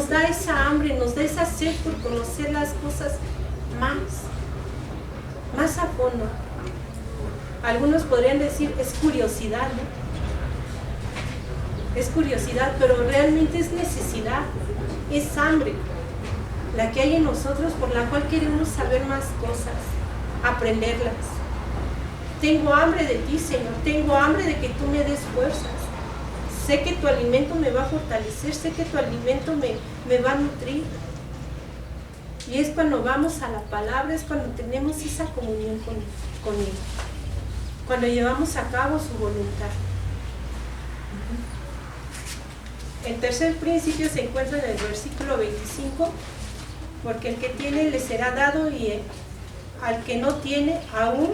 nos da esa hambre, nos da esa sed por conocer las cosas más a fondo. Algunos podrían decir, es curiosidad, ¿no? Es curiosidad, pero realmente es necesidad, es hambre la que hay en nosotros por la cual queremos saber más cosas, aprenderlas. Tengo hambre de ti, Señor, tengo hambre de que tú me des fuerzas. Sé que tu alimento me va a fortalecer, sé que tu alimento me va a nutrir. Y es cuando vamos a la palabra, es cuando tenemos esa comunión con Él, cuando llevamos a cabo su voluntad. El tercer principio se encuentra en el versículo 25, porque el que tiene le será dado y al que no tiene, aún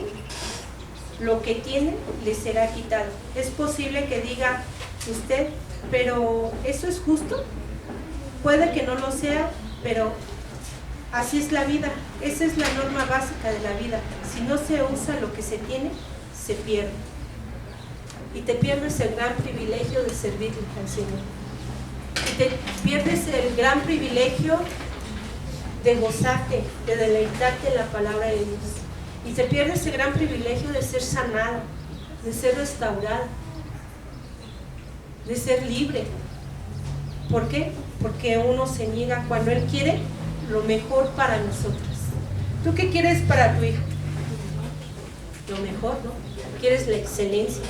lo que tiene le será quitado. Es posible que diga usted, pero ¿eso es justo? Puede que no lo sea, pero así es la vida. Esa es la norma básica de la vida. Si no se usa lo que se tiene, se pierde. Y te pierdes el gran privilegio de servirle al Señor. Y te pierdes el gran privilegio de gozarte, de deleitarte en la palabra de Dios. Y te pierdes ese gran privilegio de ser sanada, de ser restaurada, de ser libre. ¿Por qué? Porque uno se niega cuando Él quiere lo mejor para nosotros. ¿Tú qué quieres para tu hijo? Lo mejor, ¿no? Quieres la excelencia.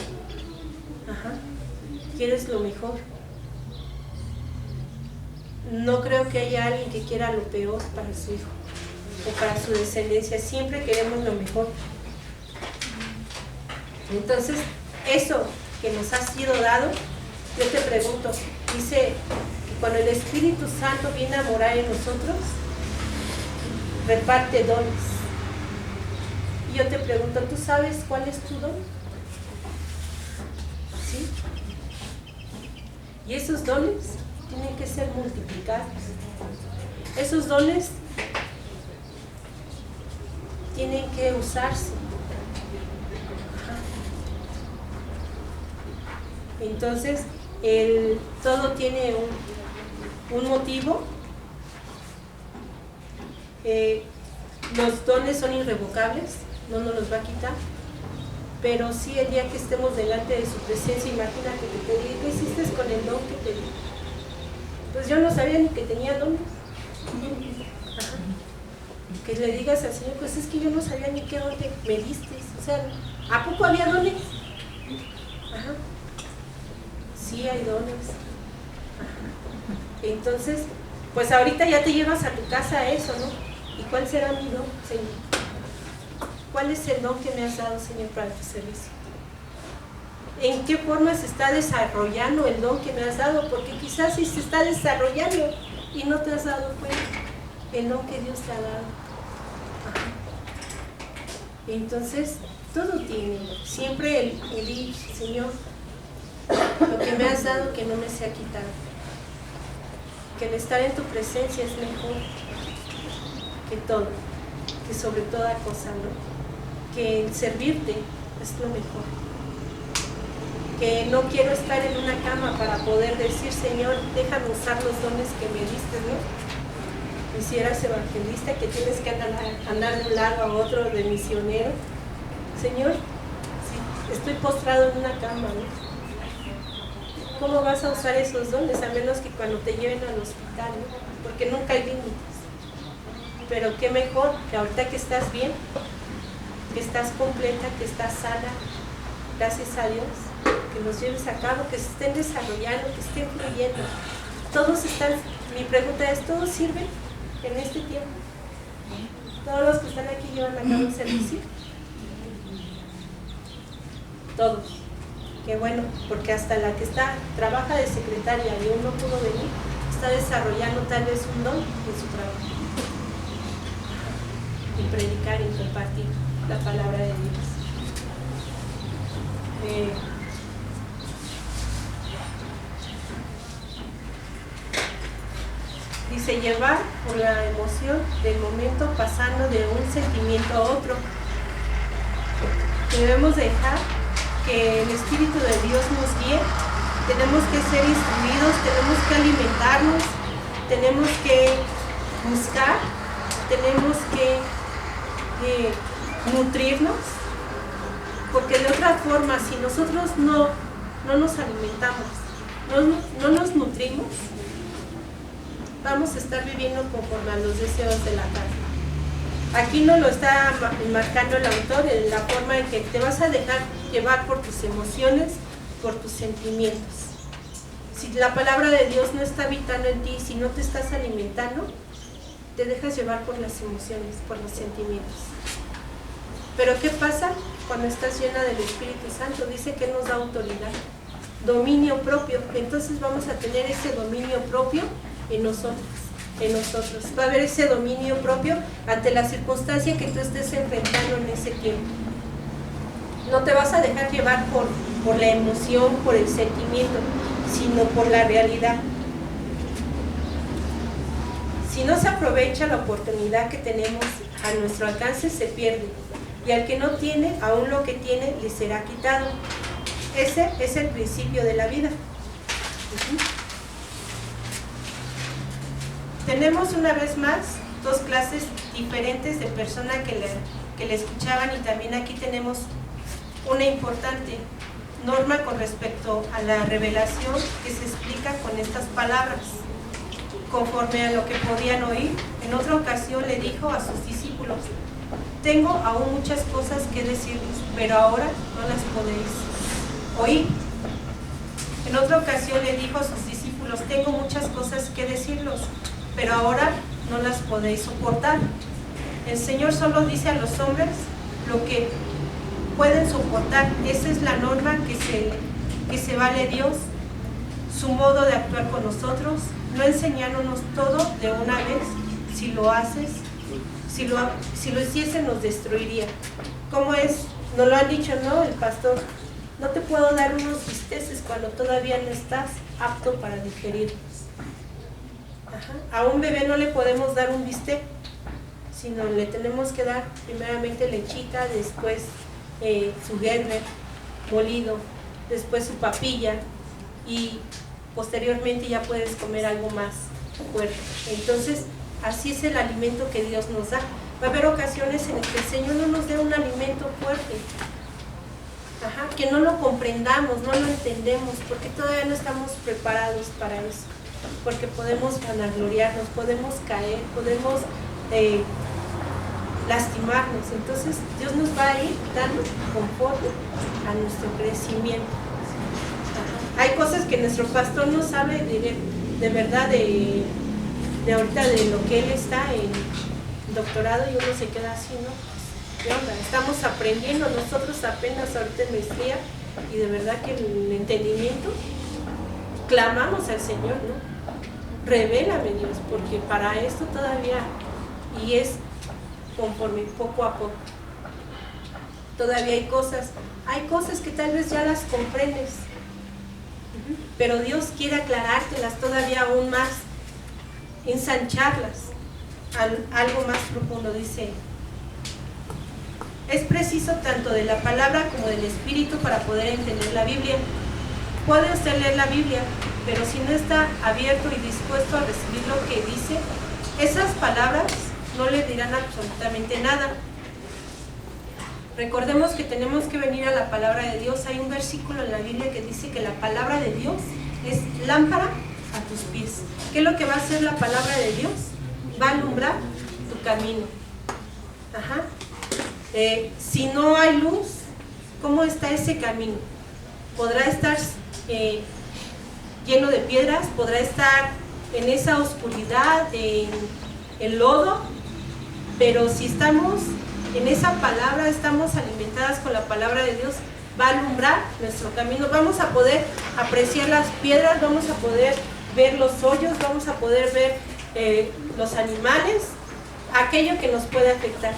Ajá. Quieres lo mejor. No creo que haya alguien que quiera lo peor para su hijo o para su descendencia. Siempre queremos lo mejor. Entonces, eso que nos ha sido dado, yo te pregunto, dice que cuando el Espíritu Santo viene a morar en nosotros, reparte dones. Y yo te pregunto, ¿tú sabes cuál es tu don? ¿Sí? Y esos dones tienen que ser multiplicados. Esos dones tienen que usarse. Entonces, todo tiene un motivo. Los dones son irrevocables, no nos los va a quitar. Pero sí, el día que estemos delante de su presencia, imagínate que te diga, ¿qué hiciste con el don que te di? Pues yo no sabía ni que tenía dones. Ajá. Que le digas al Señor, pues es que yo no sabía ni qué don me diste. O sea, ¿a poco había dones? Ajá. Sí, hay dones. Ajá. Entonces, pues ahorita ya te llevas a tu casa eso, ¿no? ¿Y cuál será mi don, Señor? ¿Cuál es el don que me has dado, Señor, para tu servicio? ¿En qué forma se está desarrollando el don que me has dado? Porque quizás sí se está desarrollando y no te has dado cuenta el don que Dios te ha dado. Ajá. Entonces, todo tiene. Siempre el ir, Señor, lo que me has dado que no me sea quitado. Que el estar en tu presencia es mejor que todo, que sobre toda cosa, ¿no? Que el servirte es lo mejor. Que no quiero estar en una cama para poder decir, Señor, déjame usar los dones que me diste, ¿no? Y si eras evangelista, que tienes que andar de un lado a otro de misionero, Señor, si estoy postrado en una cama, ¿no? ¿Cómo vas a usar esos dones? A menos que cuando te lleven al hospital, ¿no? Porque nunca hay límites. Pero qué mejor que ahorita que estás bien, que estás completa, que estás sana, gracias a Dios, que los lleves a cabo, que se estén desarrollando, que estén fluyendo. Todos están, mi pregunta es, ¿todos sirven en este tiempo? ¿Todos los que están aquí llevan a cabo el servicio? Todos. Qué bueno, porque hasta la que trabaja de secretaria y aún no pudo venir, está desarrollando tal vez un don en su trabajo. Y predicar y compartir la palabra de Dios. Dice, llevar por la emoción del momento pasando de un sentimiento a otro. Debemos dejar que el Espíritu de Dios nos guíe. Tenemos que ser instruidos, tenemos que alimentarnos, tenemos que buscar, tenemos que nutrirnos, porque de otra forma, si nosotros no nos alimentamos, no nos nutrimos, vamos a estar viviendo conforme a los deseos de la carne. Aquí nos lo está marcando el autor en la forma en que te vas a dejar llevar por tus emociones, por tus sentimientos. Si la palabra de Dios no está habitando en ti, si no te estás alimentando, te dejas llevar por las emociones, por los sentimientos. Pero ¿qué pasa cuando estás llena del Espíritu Santo? Dice que nos da autoridad, dominio propio. Entonces vamos a tener ese dominio propio en nosotros. Va a haber ese dominio propio ante la circunstancia que tú estés enfrentando en ese tiempo. No te vas a dejar llevar por la emoción, por el sentimiento, sino por la realidad. Si no se aprovecha la oportunidad que tenemos a nuestro alcance, se pierde. Y al que no tiene, aún lo que tiene le será quitado. Ese es el principio de la vida. Tenemos una vez más dos clases diferentes de personas que le escuchaban, y también aquí tenemos una importante norma con respecto a la revelación que se explica con estas palabras, conforme a lo que podían oír. En otra ocasión le dijo a sus discípulos: tengo aún muchas cosas que decirles, pero ahora no las podéis oír. En otra ocasión le dijo a sus discípulos: tengo muchas cosas que decirlos, pero ahora no las podéis soportar. El Señor solo dice a los hombres lo que pueden soportar. Esa es la norma que se vale Dios, su modo de actuar con nosotros, no enseñándonos todo de una vez. Si lo haces, si lo hiciese, nos destruiría. ¿Cómo es? Nos lo han dicho, ¿no? El pastor: no te puedo dar unos bisteces cuando todavía no estás apto para digerirlos. A un bebé no le podemos dar un bistec, sino le tenemos que dar primeramente lechita, después su Gerber molido, después su papilla, y posteriormente ya puedes comer algo más fuerte. Entonces, así es el alimento que Dios nos da. Va a haber ocasiones en las que el Señor no nos dé un alimento fuerte, que no lo comprendamos, no lo entendemos, porque todavía no estamos preparados para eso, porque podemos vanagloriarnos, podemos caer, podemos lastimarnos. Entonces Dios nos va a ir dando conforme a nuestro crecimiento. Hay cosas que nuestro pastor no sabe de verdad, de ahorita, de lo que él está en doctorado, y uno se queda así, ¿no? ¿Qué onda? Estamos aprendiendo nosotros apenas ahorita en maestría, y de verdad que en el entendimiento clamamos al Señor, ¿no? Revélame, Dios, porque para esto todavía, y es conforme poco a poco. Todavía hay cosas que tal vez ya las comprendes, pero Dios quiere aclarártelas todavía aún más, ensancharlas algo más profundo. Dice: es preciso tanto de la palabra como del Espíritu para poder entender la Biblia. Puede usted leer la Biblia, pero si no está abierto y dispuesto a recibir lo que dice, esas palabras no le dirán absolutamente nada. Recordemos que tenemos que venir a la palabra de Dios. Hay un versículo en la Biblia que dice que la palabra de Dios es lámpara a tus pies. ¿Qué es lo que va a hacer la palabra de Dios? Va a alumbrar tu camino. Si no hay luz, ¿cómo está ese camino? Podrá estar lleno de piedras, podrá estar en esa oscuridad, en lodo, pero si estamos en esa palabra, estamos alimentadas con la palabra de Dios, va a alumbrar nuestro camino. Vamos a poder apreciar las piedras, vamos a poder ver los hoyos, vamos a poder ver los animales, aquello que nos puede afectar,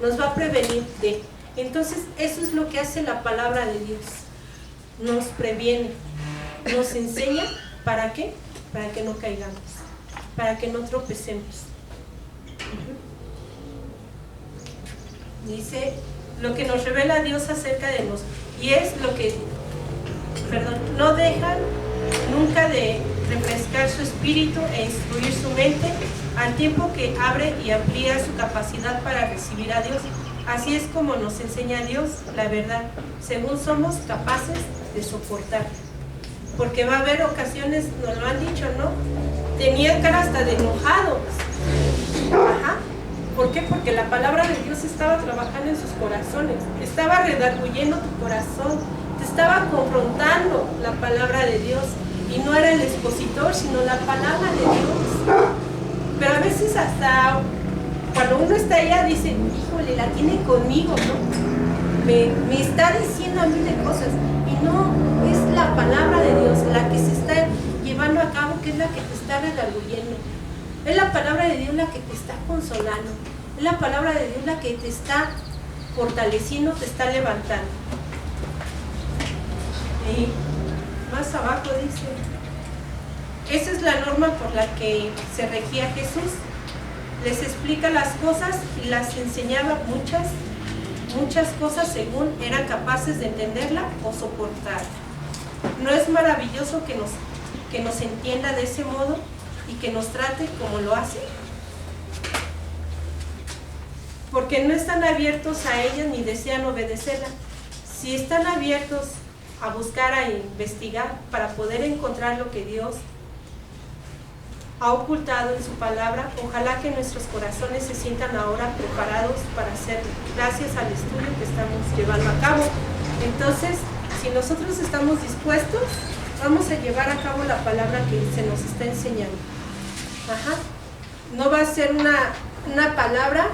nos va a prevenir de. Entonces, eso es lo que hace la palabra de Dios. Nos previene, nos enseña. ¿Para qué? Para que no caigamos, para que no tropecemos. Dice lo que nos revela Dios acerca de nosotros, y es lo que, no dejan nunca de refrescar su espíritu e instruir su mente, al tiempo que abre y amplía su capacidad para recibir a Dios. Así es como nos enseña Dios la verdad, según somos capaces de soportar. Porque va a haber ocasiones, nos lo han dicho, ¿no? Tenían cara hasta de enojados. Ajá. ¿Por qué? Porque la palabra de Dios estaba trabajando en sus corazones, estaba redarguyendo tu corazón, te estaba confrontando la palabra de Dios. Y no era el expositor, sino la palabra de Dios. Pero a veces hasta cuando uno está allá dice, híjole, la tiene conmigo, ¿no? Me está diciendo a mí de cosas. Y no, es la palabra de Dios la que se está llevando a cabo, que es la que te está redarguyendo. Es la palabra de Dios la que te está consolando. Es la palabra de Dios la que te está fortaleciendo, te está levantando. Y más abajo dice, esa es la norma por la que se regía Jesús. Les explica las cosas y las enseñaba muchas cosas según eran capaces de entenderla o soportar. ¿No es maravilloso que nos entienda de ese modo y que nos trate como lo hace? Porque no están abiertos a ella ni desean obedecerla. Si están abiertos a buscar, a investigar para poder encontrar lo que Dios ha ocultado en su palabra, ojalá que nuestros corazones se sientan ahora preparados para hacerlo, gracias al estudio que estamos llevando a cabo. Entonces, si nosotros estamos dispuestos, vamos a llevar a cabo la palabra que se nos está enseñando. Ajá. No va a ser una palabra,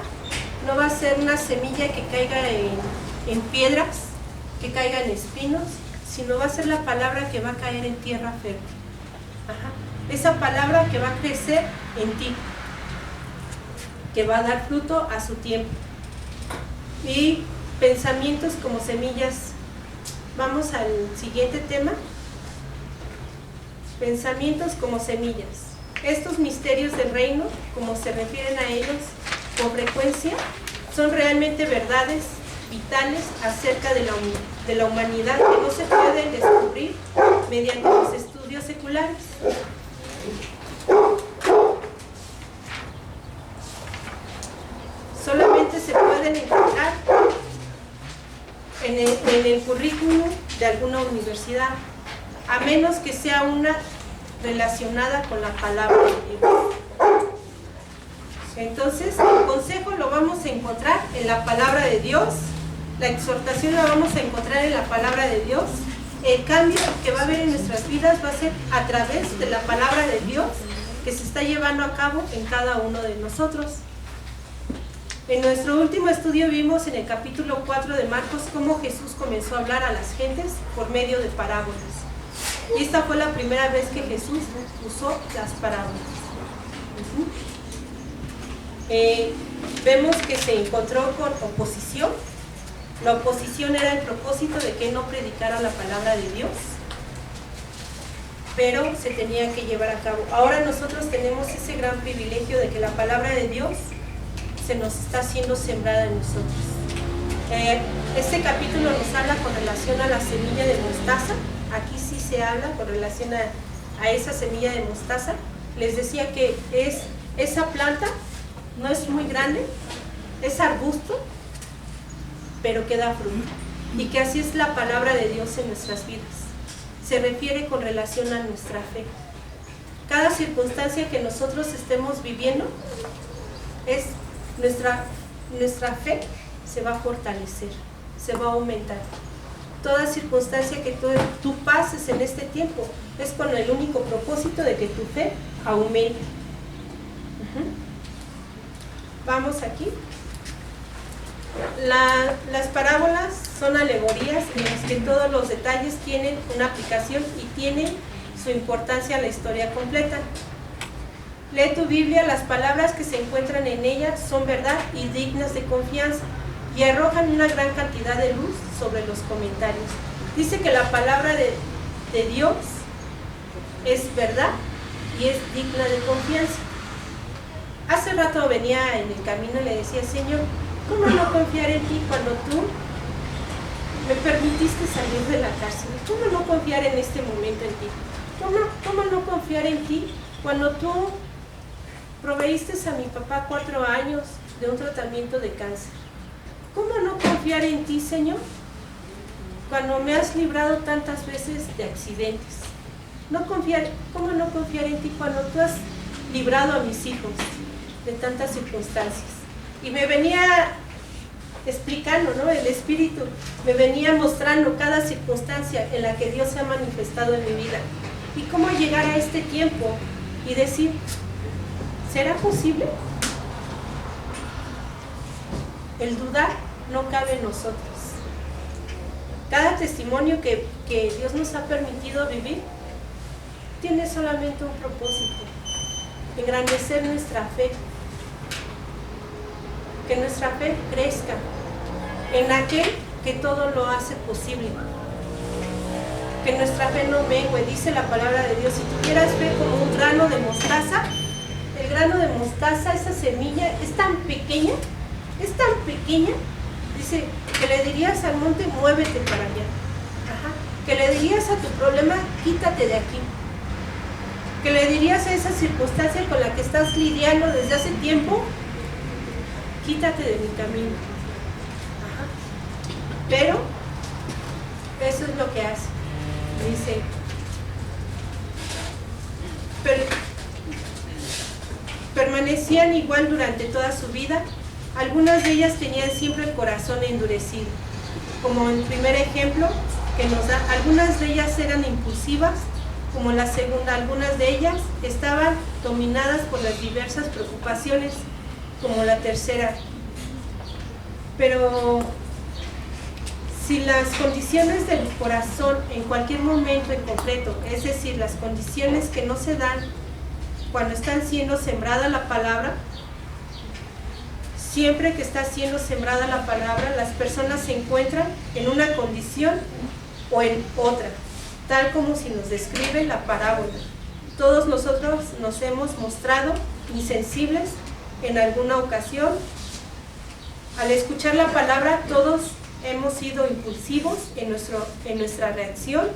no va a ser una semilla que caiga en piedras, que caiga en espinos, sino va a ser la palabra que va a caer en tierra fértil. Ajá. Esa palabra que va a crecer en ti, que va a dar fruto a su tiempo. Y pensamientos como semillas. Vamos al siguiente tema. Pensamientos como semillas. Estos misterios del reino, como se refieren a ellos con frecuencia, son realmente verdades vitales acerca de la humanidad que no se pueden descubrir mediante los estudios seculares. Solamente se pueden encontrar en el currículum de alguna universidad, a menos que sea una relacionada con la palabra de Dios. Entonces, el consejo lo vamos a encontrar en la palabra de Dios, la exhortación la vamos a encontrar en la palabra de Dios, el cambio que va a haber en nuestras vidas va a ser a través de la palabra de Dios que se está llevando a cabo en cada uno de nosotros. En nuestro último estudio vimos en el capítulo 4 de Marcos cómo Jesús comenzó a hablar a las gentes por medio de parábolas. Y esta fue la primera vez que Jesús usó las parábolas. Vemos que se encontró con oposición. La oposición era el propósito de que no predicara la palabra de Dios, pero se tenía que llevar a cabo. Ahora nosotros tenemos ese gran privilegio de que la palabra de Dios se nos está siendo sembrada en nosotros. Este capítulo nos habla con relación a la semilla de mostaza. Aquí sí se habla con relación a esa semilla de mostaza. Les decía que esa planta no es muy grande, es arbusto, pero que da fruto. Y que así es la palabra de Dios en nuestras vidas. Se refiere con relación a nuestra fe. Cada circunstancia que nosotros estemos viviendo, es nuestra fe se va a fortalecer, se va a aumentar. Toda circunstancia que tú pases en este tiempo es con el único propósito de que tu fe aumente. Vamos aquí. Las parábolas son alegorías en las que todos los detalles tienen una aplicación y tienen su importancia a la historia completa. Lee tu Biblia, las palabras que se encuentran en ella son verdad y dignas de confianza y arrojan una gran cantidad de luz sobre los comentarios. Dice que la palabra de Dios es verdad y es digna de confianza. Hace rato venía en el camino y le decía, Señor, ¿cómo no confiar en ti cuando tú me permitiste salir de la cárcel? ¿Cómo no confiar en este momento en ti? ¿Cómo no confiar en ti cuando tú proveíste a mi papá 4 años de un tratamiento de cáncer? ¿Cómo no confiar en ti, Señor, cuando me has librado tantas veces de accidentes? ¿Cómo no confiar en ti cuando tú has librado a mis hijos de tantas circunstancias? Y me venía explicando, ¿no? El Espíritu me venía mostrando cada circunstancia en la que Dios se ha manifestado en mi vida. Y cómo llegar a este tiempo y decir, ¿será posible? El dudar no cabe en nosotros. Cada testimonio que Dios nos ha permitido vivir tiene solamente un propósito: engrandecer nuestra fe, que nuestra fe crezca en aquel que todo lo hace posible, que nuestra fe no mengue. Dice la palabra de Dios, si tuvieras fe como un grano de mostaza, el grano de mostaza, esa semilla es tan pequeña, dice, que le dirías al monte, muévete para allá. Que le dirías a tu problema, quítate de aquí. Que le dirías a esa circunstancia con la que estás lidiando desde hace tiempo, quítate de mi camino. Pero eso es lo que hace. Dice, permanecían igual durante toda su vida. Algunas de ellas tenían siempre el corazón endurecido. Como el primer ejemplo que nos da, algunas de ellas eran impulsivas, como la segunda, algunas de ellas estaban dominadas por las diversas preocupaciones, como la tercera. Pero si las condiciones del corazón en cualquier momento en concreto, es decir, las condiciones que no se dan cuando están siendo sembrada la palabra, siempre que está siendo sembrada la palabra, las personas se encuentran en una condición o en otra, tal como si nos describe la parábola. Todos nosotros nos hemos mostrado insensibles en alguna ocasión. Al escuchar la palabra, todos hemos sido impulsivos en nuestra reacción,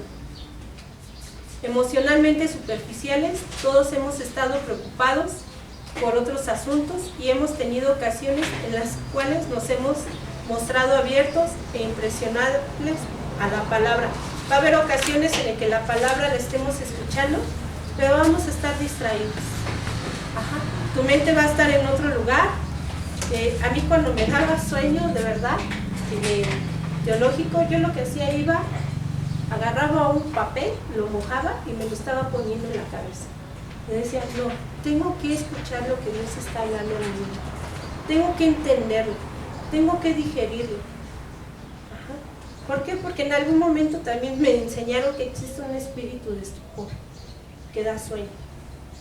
emocionalmente superficiales. Todos hemos estado preocupados por otros asuntos y hemos tenido ocasiones en las cuales nos hemos mostrado abiertos e impresionables a la palabra. Va a haber ocasiones en las que la palabra la estemos escuchando, pero vamos a estar distraídos. Tu mente va a estar en otro lugar. A mí cuando me daba sueño, de verdad, teológico, yo lo que hacía, agarraba un papel, lo mojaba y me lo estaba poniendo en la cabeza. Y decía, no, tengo que escuchar lo que Dios está hablando en mí. Tengo que entenderlo, tengo que digerirlo. ¿Por qué? Porque en algún momento también me enseñaron que existe un espíritu de estupor, que da sueño,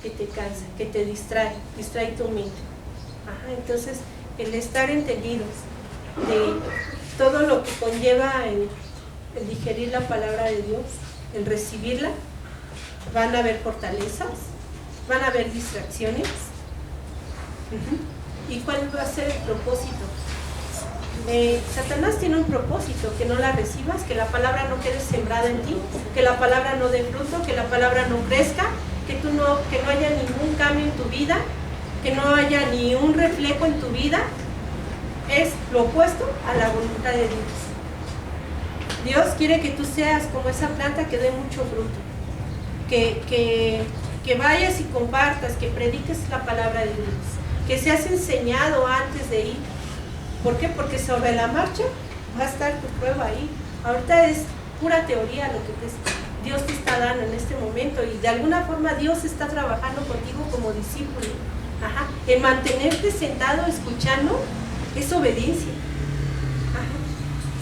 que te cansa, que te distrae tu mente. Entonces, el estar entendidos de todo lo que conlleva el digerir la palabra de Dios, el recibirla, van a haber fortalezas, van a haber distracciones. ¿Y cuál va a ser el propósito? Satanás tiene un propósito: que no la recibas, que la palabra no quede sembrada en ti, que la palabra no dé fruto, que la palabra no crezca, que no haya ningún cambio en tu vida, que no haya ni un reflejo en tu vida. Es lo opuesto a la voluntad de Dios. Dios quiere que tú seas como esa planta que dé mucho fruto, que vayas y compartas, que prediques la palabra de Dios, que seas enseñado antes de ir. ¿Por qué? Porque sobre la marcha va a estar tu prueba ahí. Ahorita es pura teoría lo que Dios te está dando en este momento, y de alguna forma Dios está trabajando contigo como discípulo. El mantenerte sentado escuchando es obediencia.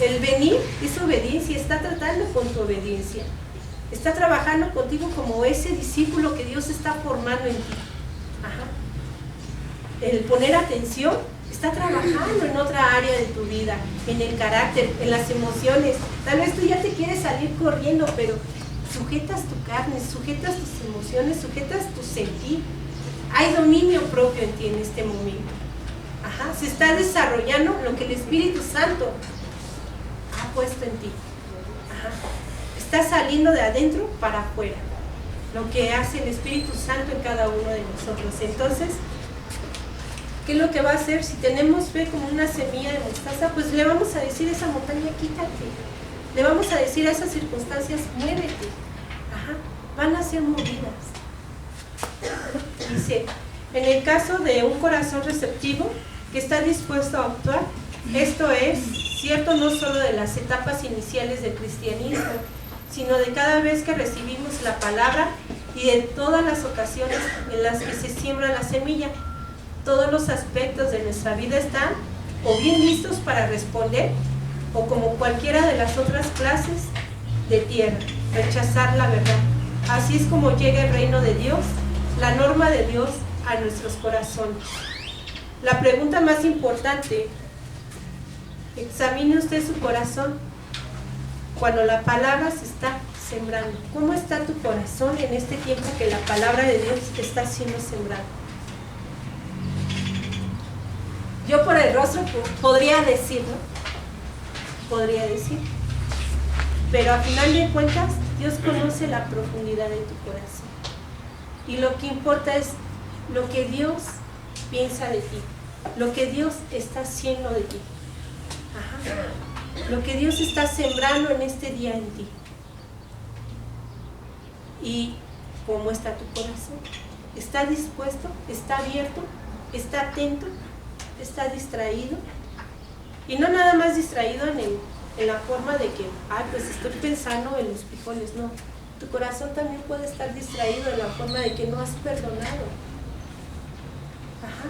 El venir es obediencia, está tratando con tu obediencia. Está trabajando contigo como ese discípulo que Dios está formando en ti. El poner atención está trabajando en otra área de tu vida, en el carácter, en las emociones. Tal vez tú ya te quieres salir corriendo, pero sujetas tu carne, sujetas tus emociones, sujetas tu sentir. Hay dominio propio en ti en este momento. Se está desarrollando lo que el Espíritu Santo ha puesto en ti. Está saliendo de adentro para afuera. lo que hace el Espíritu Santo en cada uno de nosotros. Entonces, ¿qué es lo que va a hacer? Si tenemos fe como una semilla de mostaza, pues le vamos a decir a esa montaña, quítate. Le vamos a decir a esas circunstancias, muévete. Ajá, van a ser movidas. Dice, en el caso de un corazón receptivo que está dispuesto a actuar, esto es cierto no solo de las etapas iniciales del cristianismo, sino de cada vez que recibimos la palabra y de todas las ocasiones en las que se siembra la semilla. Todos los aspectos de nuestra vida están o bien listos para responder, o como cualquiera de las otras clases de tierra, rechazar la verdad. Así es como llega el reino de Dios, la norma de Dios a nuestros corazones. La pregunta más importante: examine usted su corazón cuando la palabra se está sembrando. ¿Cómo está tu corazón en este tiempo que la palabra de Dios está siendo sembrada? Yo por el rostro podría decirlo, pero a final de cuentas Dios conoce la profundidad de tu corazón, y lo que importa es lo que Dios piensa de ti, lo que Dios está haciendo de ti. Ajá. Lo que Dios está sembrando en este día en ti. ¿Y cómo está tu corazón? ¿Está dispuesto? ¿Está abierto? ¿Está atento? ¿Está distraído? Y no nada más distraído en la forma de que, pues estoy pensando en los frijoles. No, tu corazón también puede estar distraído en la forma de que no has perdonado. Ajá.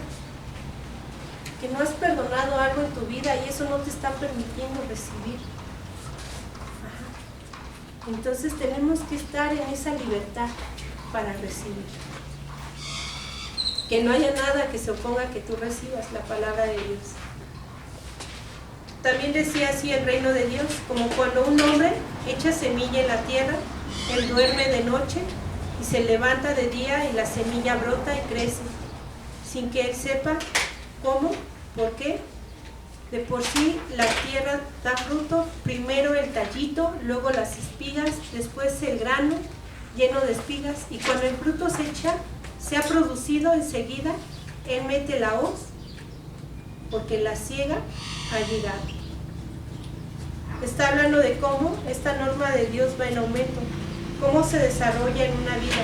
Que no has perdonado algo en tu vida y eso no te está permitiendo recibir. Ajá. Entonces tenemos que estar en esa libertad para recibir. Que no haya nada que se oponga a que tú recibas la palabra de Dios. También decía así el reino de Dios, como cuando un hombre echa semilla en la tierra, él duerme de noche y se levanta de día y la semilla brota y crece, sin que él sepa cómo, por qué. De por sí la tierra da fruto, primero el tallito, luego las espigas, después el grano lleno de espigas, y cuando el fruto se ha producido enseguida, él mete la hoz, porque la siega ha llegado. Está hablando de cómo esta norma de Dios va en aumento, cómo se desarrolla en una vida.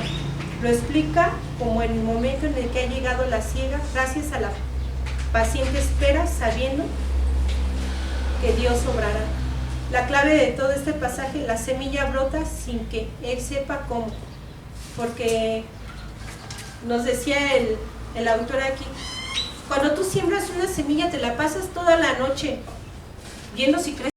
Lo explica como en el momento en el que ha llegado la siega, gracias a la paciente espera, sabiendo que Dios obrará. La clave de todo este pasaje: la semilla brota sin que él sepa cómo, porque nos decía el autor aquí, cuando tú siembras una semilla te la pasas toda la noche viendo si crece